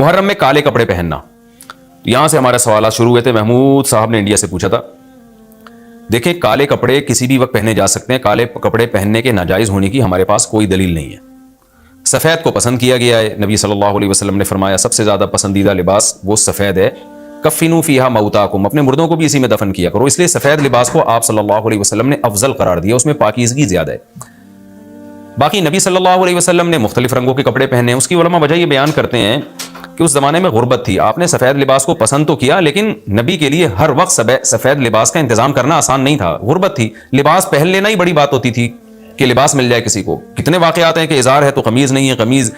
محرم میں کالے کپڑے پہننا، یہاں سے ہمارے سوالات شروع ہوئے تھے. محمود صاحب نے انڈیا سے پوچھا تھا. دیکھیں کالے کپڑے کسی بھی وقت پہنے جا سکتے ہیں. کالے کپڑے پہننے کے ناجائز ہونے کی ہمارے پاس کوئی دلیل نہیں ہے. سفید کو پسند کیا گیا ہے. نبی صلی اللہ علیہ وسلم نے فرمایا سب سے زیادہ پسندیدہ لباس وہ سفید ہے. کفنوا فیہا موتاکم، اپنے مردوں کو بھی اسی میں دفن کیا کرو. اس لیے سفید لباس کو آپ صلی اللہ علیہ وسلم نے افضل قرار دیا، اس میں پاکیزگی زیادہ ہے. باقی نبی صلی اللہ علیہ وسلم نے مختلف رنگوں کے کپڑے پہنے. اس کی علماء وجہ یہ بیان کرتے ہیں کہ اس زمانے میں غربت تھی. آپ نے سفید لباس کو پسند تو کیا، لیکن نبی کے لیے ہر وقت سفید لباس کا انتظام کرنا آسان نہیں تھا. غربت تھی، لباس پہن لینا ہی بڑی بات ہوتی تھی کہ لباس مل جائے کسی کو. کتنے واقعات ہیں کہ ازار ہے تو قمیض نہیں ہے، قمیض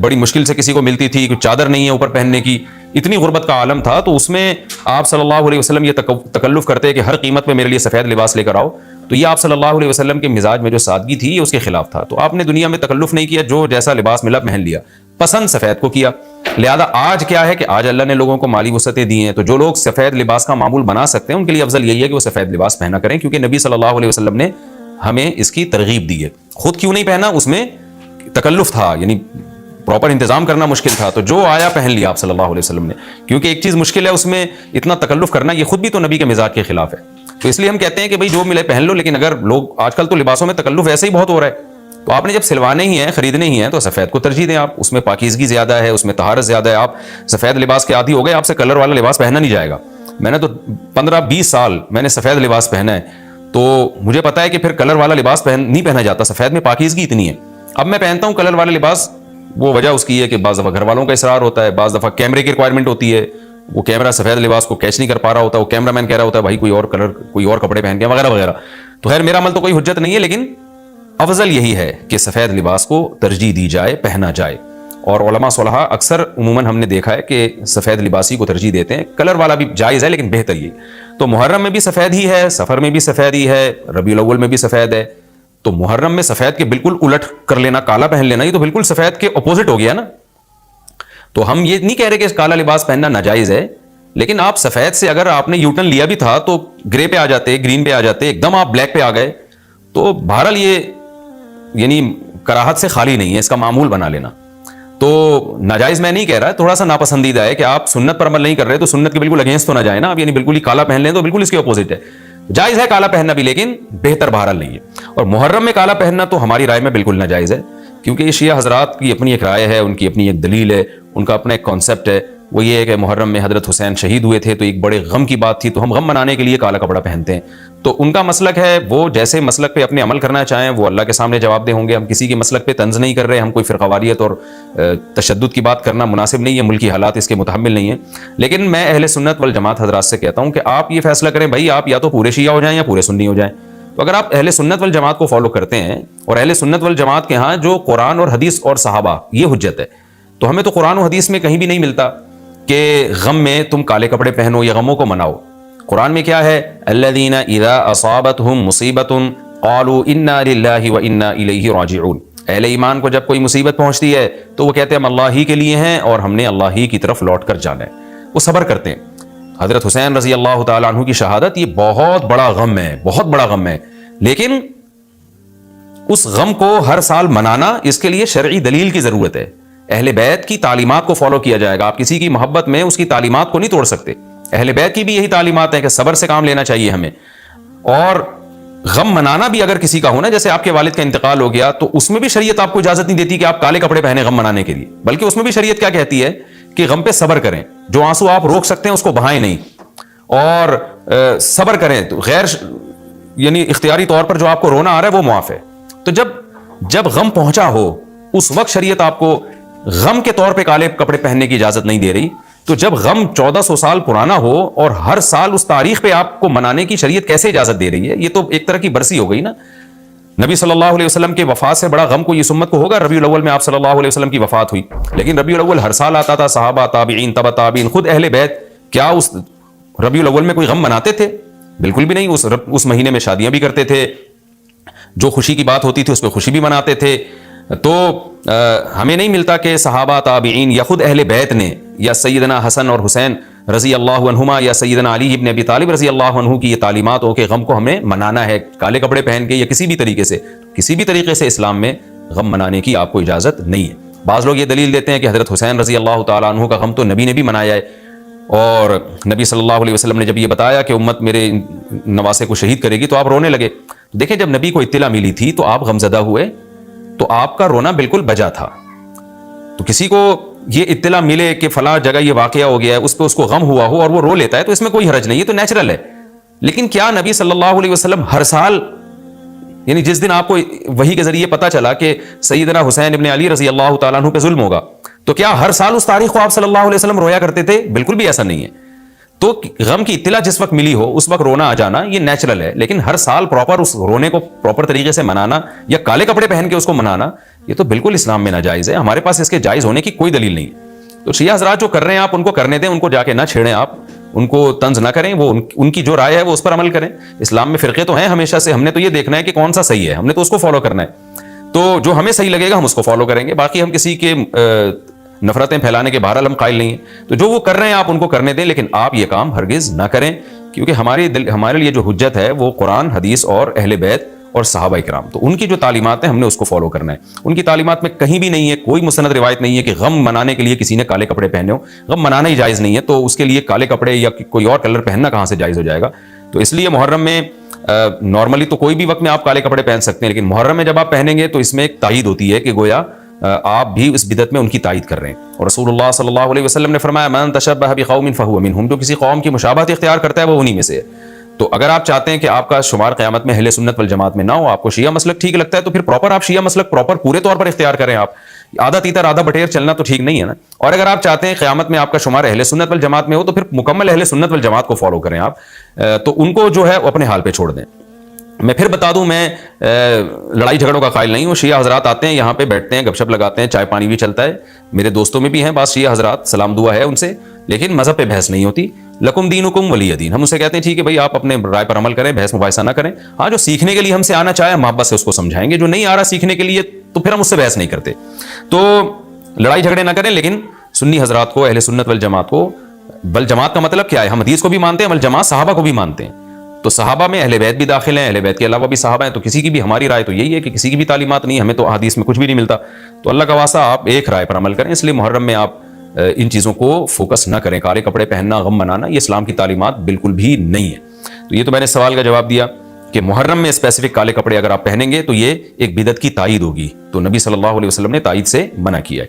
بڑی مشکل سے کسی کو ملتی تھی، کوئی چادر نہیں ہے اوپر پہننے کی. اتنی غربت کا عالم تھا، تو اس میں آپ صلی اللہ علیہ وسلم یہ تکلف کرتے کہ ہر قیمت میں میرے لیے سفید لباس لے کر آؤ. تو یہ آپ صلی اللہ علیہ وسلم کے مزاج میں جو سادگی تھی یہ اس کے خلاف تھا. تو آپ نے دنیا میں تکلف نہیں کیا، جو جیسا لباس ملا پہن لیا. پسند سفید کو کیا. لہذا آج کیا ہے کہ آج اللہ نے لوگوں کو مالی وسعتیں دی ہیں، تو جو لوگ سفید لباس کا معمول بنا سکتے ہیں ان کے لیے افضل یہی ہے کہ وہ سفید لباس پہنا کریں، کیونکہ نبی صلی اللہ علیہ وسلم نے ہمیں اس کی ترغیب دی ہے. خود کیوں نہیں پہنا؟ اس میں تکلف تھا، یعنی پراپر انتظام کرنا مشکل تھا. تو جو آیا پہن لیا آپ صلی اللہ علیہ وسلم نے، کیونکہ ایک چیز مشکل ہے اس میں اتنا تکلف کرنا، یہ خود بھی تو نبی کے مزاج کے خلاف ہے. تو اس لیے ہم کہتے ہیں کہ بھئی جو ملے پہن لو. لیکن اگر لوگ آج کل تو لباسوں میں تکلف ایسے ہی بہت ہو رہا ہے، تو آپ نے جب سلوانے ہی ہیں، خریدنے ہی ہیں، تو سفید کو ترجیح دیں. آپ اس میں پاکیزگی زیادہ ہے، اس میں طہارت زیادہ ہے. آپ سفید لباس کے عادی ہو گئے، آپ سے کلر والا لباس پہنا نہیں جائے گا. میں نے تو 15-20 سال میں نے سفید لباس پہنا ہے، تو مجھے پتا ہے کہ پھر کلر والا لباس نہیں پہنا جاتا. سفید میں پاکیزگی اتنی ہے. اب میں پہنتا ہوں کلر والا لباس، وہ وجہ اس کی ہے کہ بعض دفعہ گھر والوں کا اصرار ہوتا ہے، بعض دفعہ کیمرے کی ریکوائرمنٹ ہوتی ہے، وہ کیمرہ سفید لباس کو کیچ نہیں کر پا رہا ہوتا، وہ کیمرہ مین کہہ رہا ہوتا ہے بھائی کوئی اور کلر، کوئی اور کپڑے پہن کے وغیرہ وغیرہ. تو خیر میرا عمل تو کوئی حجت نہیں ہے، لیکن افضل یہی ہے کہ سفید لباس کو ترجیح دی جائے، پہنا جائے. اور علماء صلحاء اکثر عموماً ہم نے دیکھا ہے کہ سفید لباسی کو ترجیح دیتے ہیں. کلر والا بھی جائز ہے لیکن بہتر یہ. تو محرم میں بھی سفید ہی ہے، سفر میں بھی سفید ہی ہے، ربیع الاول میں بھی سفید ہے. تو محرم میں سفید کے بالکل الٹ کر لینا، کالا پہن لینا، یہ تو بالکل سفید کے اپوزٹ ہو گیا نا. تو ہم یہ نہیں کہہ رہے کہ کالا لباس پہننا ناجائز ہے، لیکن آپ سفید سے اگر آپ نے یوٹرن لیا بھی تھا تو گرے پہ آ جاتے، گرین پہ آ جاتے، ایک دم آپ بلیک پہ آ گئے، تو بہرحال یہ یعنی کراہت سے خالی نہیں ہے، اس کا معمول بنا لینا. تو ناجائز میں نہیں کہہ رہا، تھوڑا سا ناپسندیدہ ہے کہ آپ سنت پر عمل نہیں کر رہے تو سنت کے بالکل اگینسٹ تو نہ جائیں نا آپ، یعنی بالکل ہی کالا پہن لیں تو بالکل اس کے اپوزٹ ہے. جائز ہے کالا پہننا بھی، لیکن بہتر بہرحال نہیں ہے. اور محرم میں کالا پہننا تو ہماری رائے میں بالکل ناجائز ہے، کیونکہ یہ شیعہ حضرات کی اپنی ایک رائے ہے، ان کی اپنی ایک دلیل ہے، ان کا اپنا ایک کانسیپٹ ہے. وہ یہ ہے کہ محرم میں حضرت حسین شہید ہوئے تھے تو ایک بڑے غم کی بات تھی، تو ہم غم منانے کے لیے کالا کپڑا پہنتے ہیں. تو ان کا مسلک ہے، وہ جیسے مسلک پہ اپنے عمل کرنا چاہیں وہ اللہ کے سامنے جواب دہ ہوں گے. ہم کسی کے مسلک پہ طنز نہیں کر رہے، ہم کوئی فرقواریت اور تشدد کی بات کرنا مناسب نہیں ہے، ملکی حالات اس کے متحمل نہیں ہیں. لیکن میں اہل سنت والجماعت حضرات سے کہتا ہوں کہ آپ یہ فیصلہ کریں بھائی، آپ یا تو پورے شیعہ ہو جائیں یا پورے سنی ہو جائیں. تو اگر آپ اہل سنت والجماعت کو فالو کرتے ہیں، اور اہل سنت والجماعت کے ہاں جو قرآن اور حدیث اور صحابہ یہ حجت ہے، تو ہمیں تو قرآن و حدیث میں کہیں بھی نہیں ملتا کہ غم میں تم کالے کپڑے پہنو یا غموں کو مناؤ. قرآن میں کیا ہے؟ الذین اذا اصابتہم مصیبۃ قالوا انا للہ وانا الیہ راجعون. اہل ایمان کو جب کوئی مصیبت پہنچتی ہے تو وہ کہتے ہیں ہم اللہ ہی کے لیے ہیں اور ہم نے اللہ ہی کی طرف لوٹ کر جانا ہے. وہ صبر کرتے ہیں. حضرت حسین رضی اللہ تعالیٰ عنہ کی شہادت یہ بہت بڑا غم ہے، بہت بڑا غم ہے، لیکن اس غم کو ہر سال منانا، اس کے لیے شرعی دلیل کی ضرورت ہے. اہل بیت کی تعلیمات کو فالو کیا جائے گا. آپ کسی کی محبت میں اس کی تعلیمات کو نہیں توڑ سکتے. اہل بیت کی بھی یہی تعلیمات ہیں کہ صبر سے کام لینا چاہیے ہمیں. اور غم منانا بھی اگر کسی کا ہونا، جیسے آپ کے والد کا انتقال ہو گیا، تو اس میں بھی شریعت آپ کو اجازت نہیں دیتی کہ آپ کالے کپڑے پہنے غم منانے کے لیے، بلکہ اس میں بھی شریعت کیا کہتی ہے کہ غم پہ صبر کریں. جو آنسو آپ روک سکتے ہیں اس کو بہائیں نہیں، اور صبر کریں. تو غیر یعنی اختیاری طور پر جو آپ کو رونا آ رہا ہے وہ معاف ہے. تو جب غم پہنچا ہو اس وقت شریعت آپ کو غم کے طور پہ کالے کپڑے پہننے کی اجازت نہیں دے رہی. تو جب غم 1400 سال پرانا ہو اور ہر سال اس تاریخ پہ آپ کو منانے کی شریعت کیسے اجازت دے رہی ہے؟ یہ تو ایک طرح کی برسی ہو گئی نا. نبی صلی اللہ علیہ وسلم کے وفات سے بڑا غم کو اس امت کو ہوگا. ربیع الاول میں آپ صلی اللہ علیہ وسلم کی وفات ہوئی، لیکن ربیع الاول ہر سال آتا تھا. صحابہ، تابعین، تبع تابعین، خود اہل بیت کیا اس ربیع الاول میں کوئی غم مناتے تھے؟ بالکل بھی نہیں. اس مہینے میں شادیاں بھی کرتے تھے، جو خوشی کی بات ہوتی تھی اس پہ خوشی بھی مناتے تھے. تو ہمیں نہیں ملتا کہ صحابہ، تابعین یا خود اہل بیت نے، یا سیدنا حسن اور حسین رضی اللہ عنہما یا سیدنا علی ابن ابی طالب رضی اللہ عنہ کی یہ تعلیمات ہو کہ غم کو ہمیں منانا ہے کالے کپڑے پہن کے یا کسی بھی طریقے سے. کسی بھی طریقے سے اسلام میں غم منانے کی آپ کو اجازت نہیں ہے. بعض لوگ یہ دلیل دیتے ہیں کہ حضرت حسین رضی اللہ تعالیٰ عنہ کا غم تو نبی نے بھی منایا ہے، اور نبی صلی اللہ علیہ وسلم نے جب یہ بتایا کہ امت میرے نواسے کو شہید کرے گی تو آپ رونے لگے۔ دیکھیں جب نبی کو اطلاع ملی تھی تو آپ غمزدہ ہوئے، تو آپ کا رونا بالکل بجا تھا۔ تو کسی کو یہ اطلاع ملے کہ فلاں جگہ یہ واقعہ ہو گیا ہے، اس پہ اس کو غم ہوا ہو اور وہ رو لیتا ہے، تو اس میں کوئی حرج نہیں، یہ تو نیچرل ہے۔ لیکن کیا نبی صلی اللہ علیہ وسلم ہر سال، یعنی جس دن آپ کو وحی کے ذریعے پتا چلا کہ سیدنا حسین ابن علی رضی اللہ تعالیٰ عنہ پہ ظلم ہوگا، تو کیا ہر سال اس تاریخ کو آپ صلی اللہ علیہ وسلم رویا کرتے تھے؟ بالکل بھی ایسا نہیں ہے۔ تو غم کی اطلاع جس وقت ملی ہو اس وقت رونا آ جانا یہ نیچرل ہے، لیکن ہر سال پراپر اس رونے کو پراپر طریقے سے منانا یا کالے کپڑے پہن کے اس کو منانا، یہ تو بالکل اسلام میں ناجائز ہے۔ ہمارے پاس اس کے جائز ہونے کی کوئی دلیل نہیں ہے۔ تو شیعہ حضرات جو کر رہے ہیں آپ ان کو کرنے دیں، ان کو جا کے نہ چھیڑیں، آپ ان کو طنز نہ کریں، وہ ان کی جو رائے ہے وہ اس پر عمل کریں۔ اسلام میں فرقے تو ہیں ہمیشہ سے، ہم نے تو یہ دیکھنا ہے کہ کون سا صحیح ہے، ہم نے تو اس کو فالو کرنا ہے۔ تو جو ہمیں صحیح لگے گا ہم اس کو فالو کریں گے، باقی ہم کسی کے نفرتیں پھیلانے کے بہرحال ہم قائل نہیں ہیں۔ تو جو وہ کر رہے ہیں آپ ان کو کرنے دیں، لیکن آپ یہ کام ہرگز نہ کریں، کیونکہ ہمارے لیے جو حجت ہے وہ قرآن، حدیث اور اہل بیت اور صحابہ کرام، تو ان کی جو تعلیمات ہیں ہم نے اس کو فالو کرنا ہے۔ ان کی تعلیمات میں کہیں بھی نہیں ہے، کوئی مستند روایت نہیں ہے کہ غم منانے کے لیے کسی نے کالے کپڑے پہنے ہو۔ غم منانا ہی جائز نہیں ہے، تو اس کے لیے کالے کپڑے یا کوئی اور کلر پہننا کہاں سے جائز ہو جائے گا؟ تو اس لیے محرم میں نارملی تو کوئی بھی وقت میں آپ کالے کپڑے پہن سکتے ہیں، لیکن محرم میں جب آپ پہنیں گے تو اس میں ایک تائید ہوتی ہے کہ گویا آپ بھی اس بدعت میں ان کی تائید کر رہے ہیں۔ اور رسول اللہ صلی اللہ علیہ وسلم نے فرمایا من تشبہ بقوم فہو منہم، جو کسی قوم کی مشابہت اختیار کرتا ہے وہ انہی میں سے ہے۔ تو اگر آپ چاہتے ہیں کہ آپ کا شمار قیامت میں اہل سنت والجماعت میں نہ ہو، آپ کو شیعہ مسلک ٹھیک لگتا ہے، تو پھر پراپر آپ شیعہ مسلک پراپر پورے طور پر اختیار کریں۔ آپ آدھا تیتر آدھا بٹیر چلنا تو ٹھیک نہیں ہے نا۔ اور اگر آپ چاہتے ہیں قیامت میں آپ کا شمار اہل سنت والجماعت میں ہو، تو پھر مکمل اہل سنت والجماعت کو فالو کریں آپ، تو ان کو جو ہے اپنے حال پہ چھوڑ دیں۔ میں پھر بتا دوں، میں لڑائی جھگڑوں کا قائل نہیں ہوں۔ شیعہ حضرات آتے ہیں یہاں پہ بیٹھتے ہیں، گپ شپ لگاتے ہیں، چائے پانی بھی چلتا ہے، میرے دوستوں میں بھی ہیں بعض شیعہ حضرات، سلام دعا ہے ان سے، لیکن مذہب پہ بحث نہیں ہوتی۔ لکم دینکم ولی دین، ہم اسے کہتے ہیں ٹھیک ہے بھائی آپ اپنے رائے پر عمل کریں، بحث مباحثہ نہ کریں۔ ہاں جو سیکھنے کے لیے ہم سے آنا چاہے محبت سے اس کو سمجھائیں گے، جو نہیں آ رہا سیکھنے کے لیے تو پھر ہم اس سے بحث نہیں کرتے۔ تو لڑائی جھگڑے نہ کریں، لیکن سنی حضرات کو، اہل سنت والجماعت کو، والجماعت کا مطلب کیا ہے؟ ہم حدیث کو بھی مانتے ہیں، والجماعت صحابہ کو بھی مانتے ہیں۔ تو صحابہ میں اہل بیت بھی داخل ہیں، اہل بیت کے علاوہ بھی صحابہ ہیں، تو کسی کی بھی ہماری رائے تو یہی ہے کہ کسی کی بھی تعلیمات نہیں، ہمیں تو حدیث میں کچھ بھی نہیں ملتا۔ تو اللہ کا واسطہ آپ ایک رائے پر عمل کریں۔ اس لیے محرم میں آپ ان چیزوں کو فوکس نہ کریں، کالے کپڑے پہننا، غم منانا، یہ اسلام کی تعلیمات بالکل بھی نہیں ہے۔ تو یہ تو میں نے سوال کا جواب دیا کہ محرم میں اسپیسیفک کالے کپڑے اگر آپ پہنیں گے تو یہ ایک بدعت کی تائید ہوگی، تو نبی صلی اللہ علیہ وسلم نے تائید سے منع کیا ہے۔